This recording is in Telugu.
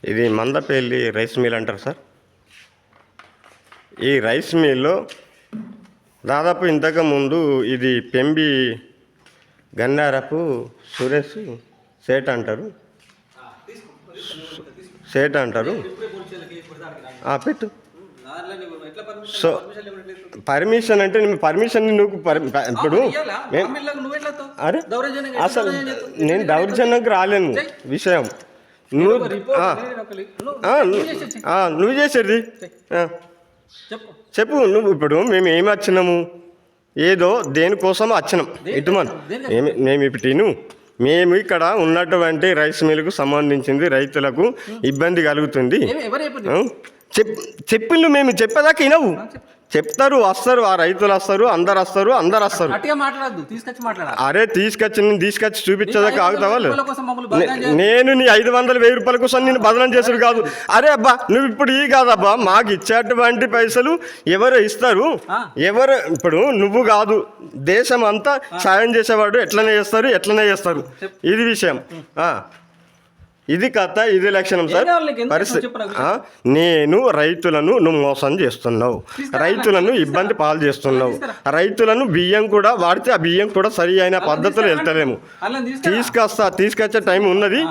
ఇది మందపల్లి రైస్ మిల్ అంటారు సార్. ఈ రైస్ మిల్లో దాదాపు ఇంతకు ముందు ఇది పెంబి గన్నారపు సురేష్ సేట్ అంటారు. పెట్టు. సో పర్మిషన్ అంటే పర్మిషన్ నువ్వు ఇప్పుడు అరే అసలు నేను దౌర్జన్యంకి రాలేను విషయం. నువ్వు చేసేది చెప్పు. నువ్వు ఇప్పుడు మేము ఏమి వచ్చినాము, ఏదో దేనికోసం వచ్చినాం ఇటుమని మేము ఇప్పుడు మేము ఇక్కడ ఉన్నటువంటి రైస్ మిల్కు సంబంధించింది రైతులకు ఇబ్బంది కలుగుతుంది. చెప్పిండు మేము చెప్పేదాకా వినవు. చెప్తారు, వస్తారు, ఆ రైతులు వస్తారు, అందరు వస్తారు. అరే తీసుకొచ్చి చూపించేదాకా ఆగుతావా? నేను నీ 500,000 రూపాయల కోసం నేను బదనం చేసుడు కాదు. అరే అబ్బా నువ్వు ఇప్పుడు ఈ కాదబ్బా, మాకు ఇచ్చేటువంటి పైసలు ఎవరు ఇస్తారు? ఎవరు ఇప్పుడు నువ్వు కాదు, దేశం అంతా సాయం చేసేవాడు ఎట్లనే చేస్తారు. ఇది విషయం. ఇది కథ, ఇది లక్షణం సార్. పరిస్థితి నేను రైతులను నువ్వు మోసం చేస్తున్నావు, రైతులను ఇబ్బంది పాలు చేస్తున్నావు. రైతులను బియ్యం కూడా వాడితే ఆ బియ్యం కూడా సరి అయిన పద్ధతిలో వెళ్తలేము. తీసుకొచ్చే టైం ఉన్నది.